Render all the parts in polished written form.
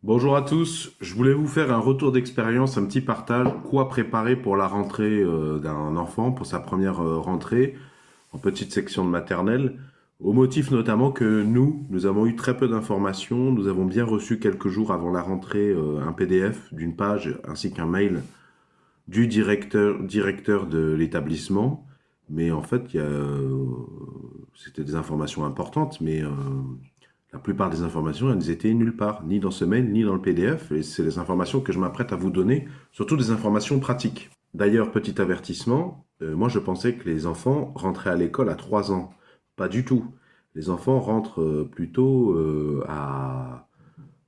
Bonjour à tous, je voulais vous faire un retour d'expérience, un petit partage, quoi préparer pour la rentrée d'un enfant, pour sa première rentrée en petite section de maternelle, au motif notamment que nous avons eu très peu d'informations, nous avons bien reçu quelques jours avant la rentrée un PDF d'une page ainsi qu'un mail du directeur de l'établissement, mais en fait c'était des informations importantes, mais la plupart des informations, elles étaient nulle part, ni dans ce mail, ni dans le PDF, et c'est les informations que je m'apprête à vous donner, surtout des informations pratiques. D'ailleurs, petit avertissement, moi je pensais que les enfants rentraient à l'école à 3 ans. Pas du tout. Les enfants rentrent plutôt à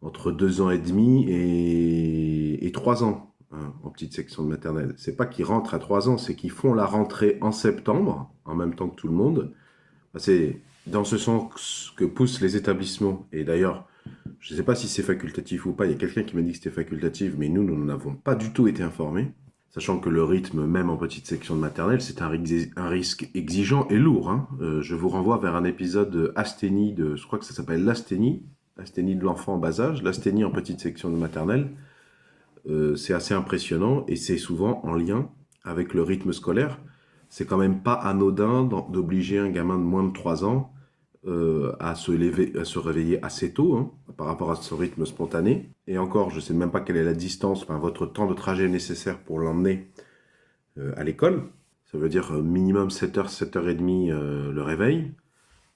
entre 2 ans et demi et 3 ans, hein, en petite section de maternelle. C'est pas qu'ils rentrent à 3 ans, c'est qu'ils font la rentrée en septembre, en même temps que tout le monde. C'est dans ce sens que poussent les établissements. Et d'ailleurs, je ne sais pas si c'est facultatif ou pas. Il y a quelqu'un qui m'a dit que c'était facultatif, mais nous n'avons pas du tout été informés. Sachant que le rythme, même en petite section de maternelle, c'est un risque exigeant et lourd, hein. Je vous renvoie vers un épisode de asthénie, je crois que ça s'appelle l'asthénie, asthénie de l'enfant en bas âge, l'asthénie en petite section de maternelle. C'est assez impressionnant et c'est souvent en lien avec le rythme scolaire. C'est quand même pas anodin d'obliger un gamin de moins de 3 ans à se réveiller assez tôt, hein, par rapport à ce rythme spontané. Et encore, je ne sais même pas quelle est la distance, enfin, votre temps de trajet nécessaire pour l'emmener à l'école. Ça veut dire minimum 7h, 7h30 le réveil,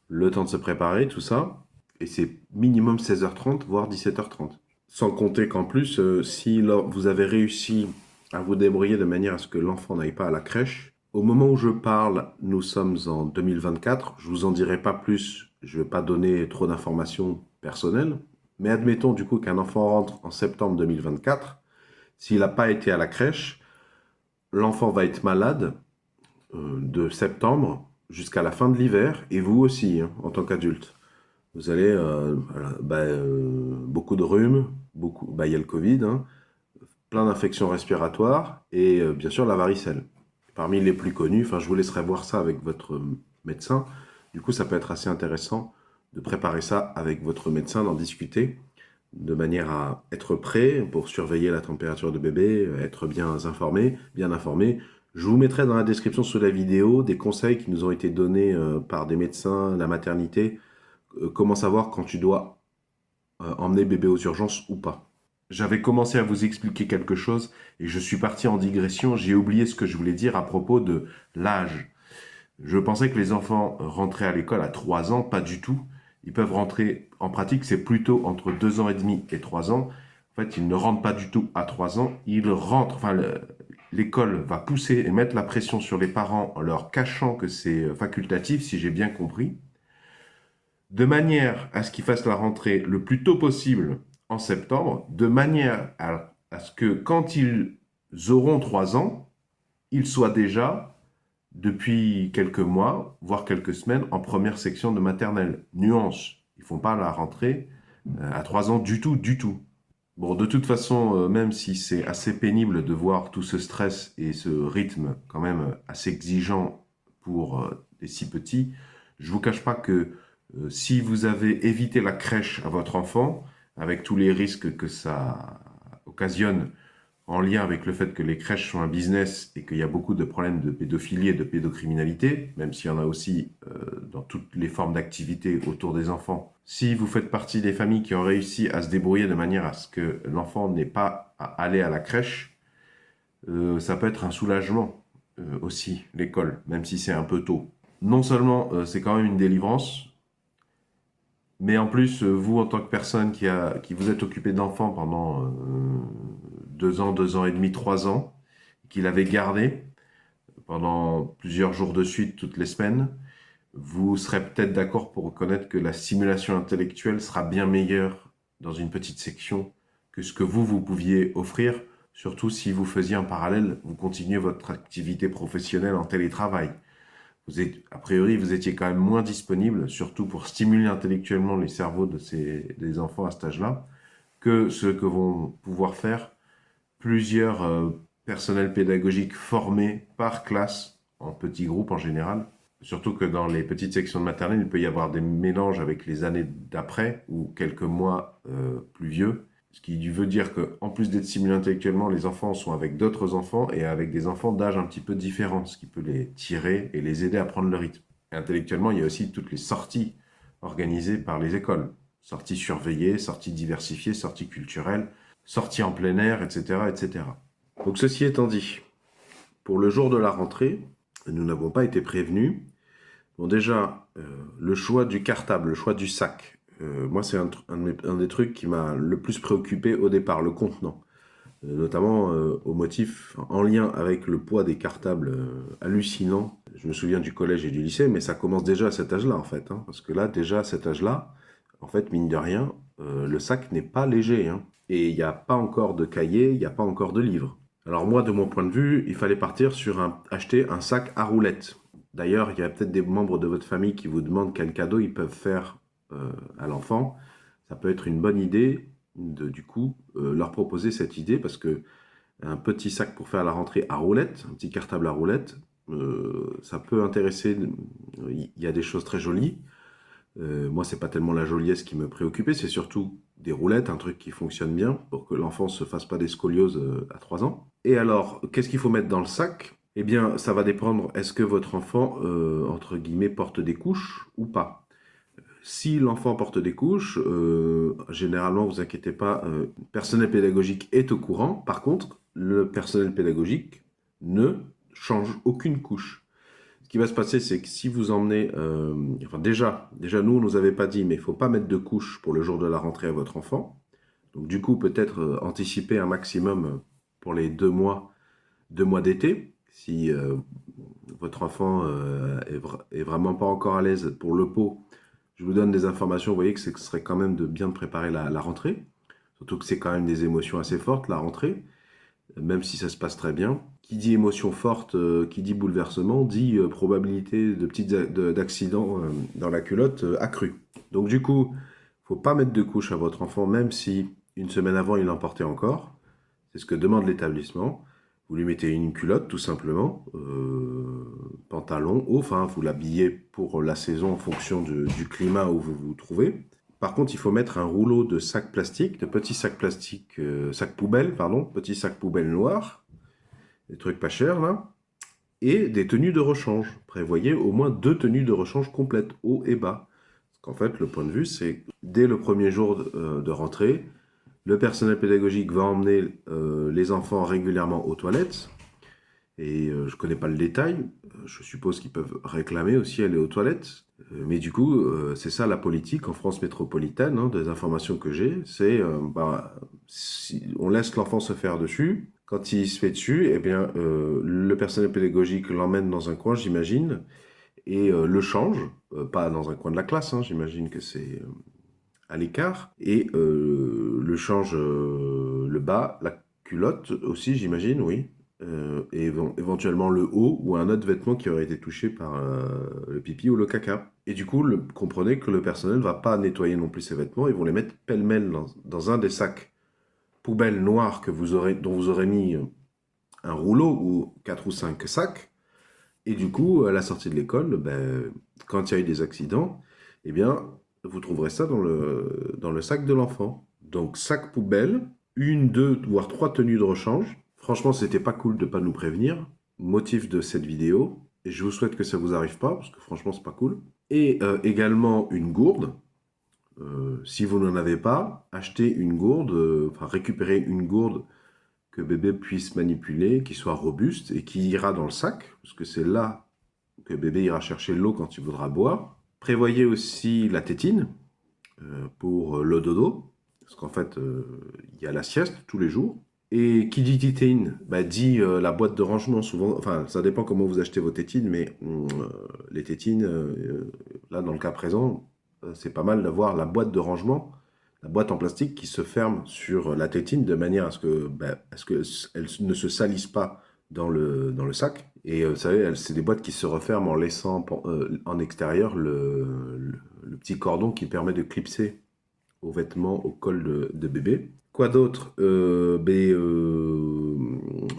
le temps de se préparer, tout ça. Et c'est minimum 16h30, voire 17h30. Sans compter qu'en plus, si vous avez réussi à vous débrouiller de manière à ce que l'enfant n'aille pas à la crèche, au moment où je parle, nous sommes en 2024. Je vous en dirai pas plus. Je ne vais pas donner trop d'informations personnelles. Mais admettons du coup qu'un enfant rentre en septembre 2024. S'il n'a pas été à la crèche, l'enfant va être malade de septembre jusqu'à la fin de l'hiver. Et vous aussi, hein, en tant qu'adulte. Vous allez, beaucoup de rhume, il y a le Covid, hein, plein d'infections respiratoires et bien sûr la varicelle. Parmi les plus connus, enfin je vous laisserai voir ça avec votre médecin. Du coup, ça peut être assez intéressant de préparer ça avec votre médecin, d'en discuter, de manière à être prêt pour surveiller la température de bébé, être bien informé. Je vous mettrai dans la description sous la vidéo des conseils qui nous ont été donnés par des médecins, la maternité, comment savoir quand tu dois emmener bébé aux urgences ou pas. J'avais commencé à vous expliquer quelque chose et je suis parti en digression. J'ai oublié ce que je voulais dire à propos de l'âge. Je pensais que les enfants rentraient à l'école à 3 ans, pas du tout. Ils peuvent rentrer, en pratique, c'est plutôt entre 2 ans et demi et 3 ans. En fait, ils ne rentrent pas du tout à 3 ans. Ils rentrent, enfin, l'école va pousser et mettre la pression sur les parents en leur cachant que c'est facultatif, si j'ai bien compris, de manière à ce qu'ils fassent la rentrée le plus tôt possible en septembre, de manière à ce que quand ils auront 3 ans, ils soient déjà, depuis quelques mois, voire quelques semaines, en première section de maternelle. Nuance, ils ne font pas la rentrée à 3 ans du tout, du tout. Bon, de toute façon, même si c'est assez pénible de voir tout ce stress et ce rythme quand même assez exigeant pour les si petits, je ne vous cache pas que si vous avez évité la crèche à votre enfant, avec tous les risques que ça occasionne en lien avec le fait que les crèches sont un business et qu'il y a beaucoup de problèmes de pédophilie et de pédocriminalité, même s'il y en a aussi dans toutes les formes d'activité autour des enfants. Si vous faites partie des familles qui ont réussi à se débrouiller de manière à ce que l'enfant n'ait pas à aller à la crèche, ça peut être un soulagement aussi, l'école, même si c'est un peu tôt. Non seulement c'est quand même une délivrance, mais en plus, vous, en tant que personne qui vous êtes occupé d'enfants pendant 2 ans, 2 ans et demi, 3 ans, qui l'avez gardé pendant plusieurs jours de suite, toutes les semaines, vous serez peut-être d'accord pour reconnaître que la stimulation intellectuelle sera bien meilleure dans une petite section que ce que vous pouviez offrir, surtout si vous faisiez en parallèle, vous continuez votre activité professionnelle en télétravail. A priori, vous étiez quand même moins disponible, surtout pour stimuler intellectuellement les cerveaux des enfants à cet âge-là, que ce que vont pouvoir faire plusieurs personnels pédagogiques formés par classe, en petits groupes en général. Surtout que dans les petites sections de maternelle, il peut y avoir des mélanges avec les années d'après ou quelques mois plus vieux. Ce qui veut dire qu'en plus d'être stimulés intellectuellement, les enfants sont avec d'autres enfants et avec des enfants d'âge un petit peu différent, ce qui peut les tirer et les aider à prendre le rythme. Et intellectuellement, il y a aussi toutes les sorties organisées par les écoles. Sorties surveillées, sorties diversifiées, sorties culturelles, sorties en plein air, etc., etc. Donc ceci étant dit, pour le jour de la rentrée, nous n'avons pas été prévenus. Bon déjà, le choix du cartable, le choix du sac. Moi, c'est un des trucs qui m'a le plus préoccupé au départ, le contenant. Notamment au motif en lien avec le poids des cartables hallucinant. Je me souviens du collège et du lycée, mais ça commence déjà à cet âge-là, en fait. Hein, parce que là, déjà à cet âge-là, en fait, mine de rien, le sac n'est pas léger. Hein, et il n'y a pas encore de cahier, il n'y a pas encore de livres. Alors moi, de mon point de vue, il fallait partir sur acheter un sac à roulettes. D'ailleurs, il y a peut-être des membres de votre famille qui vous demandent quel cadeau ils peuvent faire à l'enfant. Ça peut être une bonne idée du coup, leur proposer cette idée parce que un petit sac pour faire la rentrée à roulettes, un petit cartable à roulettes, ça peut intéresser. Il y a des choses très jolies. Moi, c'est pas tellement la joliesse qui me préoccupait, c'est surtout des roulettes, un truc qui fonctionne bien pour que l'enfant se fasse pas des scolioses à 3 ans. Et alors, qu'est-ce qu'il faut mettre dans le sac? Eh bien, ça va dépendre. Est-ce que votre enfant, entre guillemets, porte des couches ou pas? Si l'enfant porte des couches, généralement, vous inquiétez pas, le personnel pédagogique est au courant. Par contre, le personnel pédagogique ne change aucune couche. Ce qui va se passer, c'est que si vous emmenez, enfin déjà nous, on nous avait pas dit, mais il faut pas mettre de couches pour le jour de la rentrée à votre enfant. Donc du coup, peut-être anticiper un maximum pour les 2 mois d'été. Si votre enfant est vraiment pas encore à l'aise pour le pot, je vous donne des informations, vous voyez que ce serait quand même de bien préparer la rentrée. Surtout que c'est quand même des émotions assez fortes, la rentrée, même si ça se passe très bien. Qui dit émotion forte, qui dit bouleversement, dit probabilité d'accidents dans la culotte accrue. Donc du coup, il ne faut pas mettre de couche à votre enfant, même si une semaine avant, il en portait encore. C'est ce que demande l'établissement. Vous lui mettez une culotte, tout simplement, pantalon, haut, enfin, vous l'habillez pour la saison en fonction du climat où vous vous trouvez. Par contre, il faut mettre un rouleau de sacs plastiques, de petits sacs plastiques, sacs poubelles, pardon, petits sacs poubelles noirs, des trucs pas chers, là, et des tenues de rechange. Prévoyez au moins 2 tenues de rechange complètes, haut et bas. Parce qu'en fait, le point de vue, c'est dès le premier jour de rentrée, le personnel pédagogique va emmener les enfants régulièrement aux toilettes. Et je ne connais pas le détail. Je suppose qu'ils peuvent réclamer aussi aller aux toilettes. Mais du coup, c'est ça la politique en France métropolitaine, hein, des informations que j'ai. C'est si on laisse l'enfant se faire dessus. Quand il se fait dessus, eh bien, le personnel pédagogique l'emmène dans un coin, j'imagine, et le change. Pas dans un coin de la classe, hein, j'imagine que c'est à l'écart, et le change le bas, la culotte aussi, j'imagine, oui, et éventuellement le haut ou un autre vêtement qui aurait été touché par le pipi ou le caca. Et du coup, comprenez que le personnel ne va pas nettoyer non plus ses vêtements, ils vont les mettre pêle-mêle dans un des sacs poubelles noirs dont vous aurez mis un rouleau ou 4 ou 5 sacs. Et du coup, à la sortie de l'école, ben, quand il y a eu des accidents, eh bien, vous trouverez ça dans le sac de l'enfant. Donc, sac poubelle, 1, 2, voire 3 tenues de rechange. Franchement, c'était pas cool de pas nous prévenir. Motif de cette vidéo. Et je vous souhaite que ça vous arrive pas, parce que franchement, c'est pas cool. Et également une gourde. Si vous n'en avez pas, achetez une gourde, enfin récupérez une gourde que bébé puisse manipuler, qui soit robuste et qui ira dans le sac, parce que c'est là que bébé ira chercher l'eau quand il voudra boire. Prévoyez aussi la tétine pour le dodo, parce qu'en fait, il y a la sieste tous les jours. Et qui dit tétine, bah, dit la boîte de rangement, souvent, enfin, ça dépend comment vous achetez vos tétines, mais les tétines, là, dans le cas présent, c'est pas mal d'avoir la boîte de rangement, la boîte en plastique qui se ferme sur la tétine de manière à ce qu'elle ne se salisse pas dans le sac. Et vous savez, c'est des boîtes qui se referment en laissant en extérieur le petit cordon qui permet de clipser aux vêtements, au col de bébé. Quoi d'autre?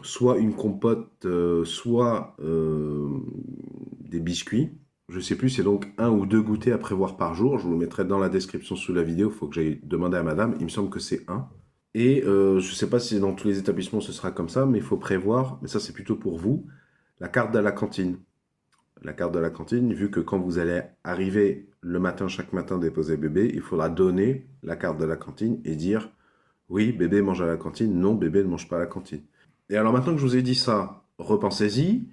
Soit une compote, soit des biscuits. Je sais plus, c'est donc 1 ou 2 goûters à prévoir par jour. Je vous le mettrai dans la description sous la vidéo. Il faut que j'aille demander à madame. Il me semble que c'est 1. Et je ne sais pas si dans tous les établissements ce sera comme ça, mais il faut prévoir, mais ça c'est plutôt pour vous, la carte de la cantine. La carte de la cantine, vu que quand vous allez arriver le matin, chaque matin déposer bébé, il faudra donner la carte de la cantine et dire oui, bébé mange à la cantine, non, bébé ne mange pas à la cantine. Et alors maintenant que je vous ai dit ça, repensez-y,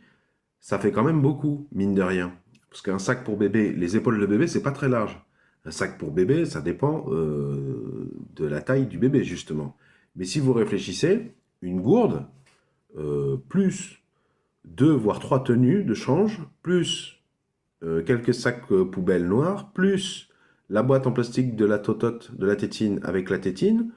ça fait quand même beaucoup, mine de rien. Parce qu'un sac pour bébé, les épaules de bébé, c'est pas très large. Un sac pour bébé, ça dépend de la taille du bébé, justement. Mais si vous réfléchissez, une gourde, plus deux voire trois tenues de change, plus quelques sacs poubelles noirs, plus la boîte en plastique de la totote, de la tétine avec la tétine,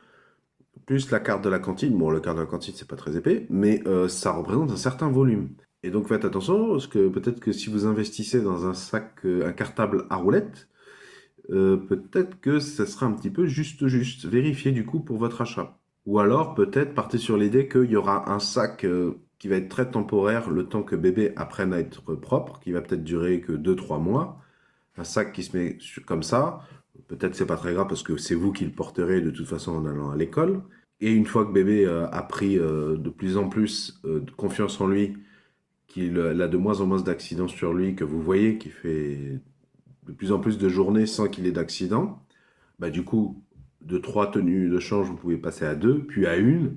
plus la carte de la cantine. Bon, la carte de la cantine, c'est pas très épais, mais ça représente un certain volume. Et donc faites attention, parce que peut-être que si vous investissez dans un sac, un cartable à roulettes, peut-être que ça sera un petit peu juste. Vérifiez du coup pour votre achat. Ou alors peut-être partez sur l'idée qu'il y aura un sac qui va être très temporaire le temps que bébé apprenne à être propre, qui va peut-être durer que 2 3 mois. Un sac qui se met comme ça, peut-être c'est pas très grave parce que c'est vous qui le porterez de toute façon en allant à l'école. Et une fois que bébé a pris de plus en plus de confiance en lui, qu'il a de moins en moins d'accidents sur lui, que vous voyez qu'il fait de plus en plus de journées sans qu'il ait d'accident, bah du coup, de 3 tenues de change, vous pouvez passer à 2, puis à une.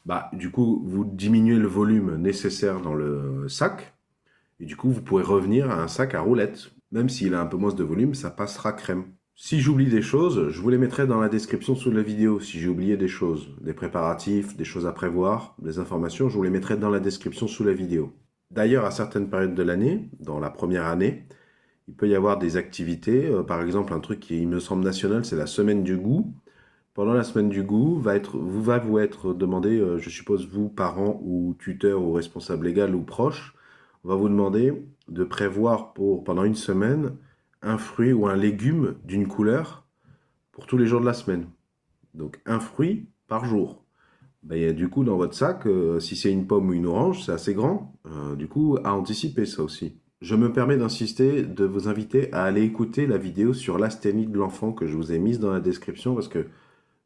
Bah, du coup, vous diminuez le volume nécessaire dans le sac, et du coup, vous pourrez revenir à un sac à roulettes. Même s'il a un peu moins de volume, ça passera crème. Si j'oublie des choses, je vous les mettrai dans la description sous la vidéo. Si j'ai oublié des choses, des préparatifs, des choses à prévoir, des informations, je vous les mettrai dans la description sous la vidéo. D'ailleurs, à certaines périodes de l'année, dans la première année, il peut y avoir des activités. Par exemple, un truc qui, il me semble, national, c'est la semaine du goût. Pendant la semaine du goût, va vous être demandé, je suppose vous, parents ou tuteurs ou responsables légal ou proches, on va vous demander de prévoir pendant une semaine un fruit ou un légume d'une couleur pour tous les jours de la semaine. Donc un fruit par jour. Ben, il y a, du coup, dans votre sac, si c'est une pomme ou une orange, c'est assez grand. Du coup, à anticiper ça aussi. Je me permets d'insister, de vous inviter à aller écouter la vidéo sur l'asthénie de l'enfant que je vous ai mise dans la description parce que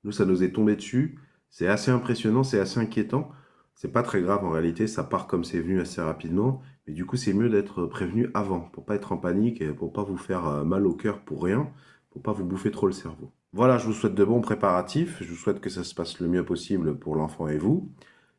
nous, ça nous est tombé dessus. C'est assez impressionnant, c'est assez inquiétant. C'est pas très grave en réalité, ça part comme c'est venu assez rapidement. Mais du coup, c'est mieux d'être prévenu avant pour pas être en panique et pour pas vous faire mal au cœur pour rien, pour pas vous bouffer trop le cerveau. Voilà, je vous souhaite de bons préparatifs. Je vous souhaite que ça se passe le mieux possible pour l'enfant et vous.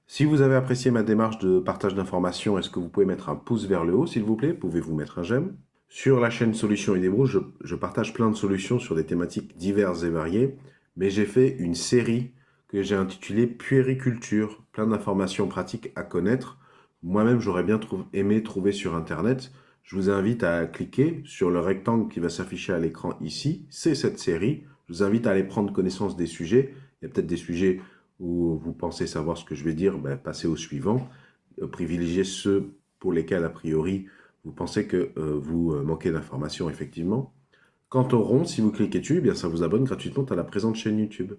Si vous avez apprécié ma démarche de partage d'informations, est-ce que vous pouvez mettre un pouce vers le haut, s'il vous plaît? Pouvez-vous mettre un j'aime? Sur la chaîne Solutions et Débrouille, je partage plein de solutions sur des thématiques diverses et variées, mais j'ai fait une série que j'ai intitulée Puériculture, plein d'informations pratiques à connaître. Moi-même, j'aurais bien aimé trouver sur Internet. Je vous invite à cliquer sur le rectangle qui va s'afficher à l'écran ici. C'est cette série. Je vous invite à aller prendre connaissance des sujets. Il y a peut-être des sujets où vous pensez savoir ce que je vais dire, ben, passez au suivant. Privilégiez ceux pour lesquels, a priori, vous pensez que vous manquez d'informations, effectivement. Quant au rond, si vous cliquez dessus, eh bien, ça vous abonne gratuitement à la présente chaîne YouTube.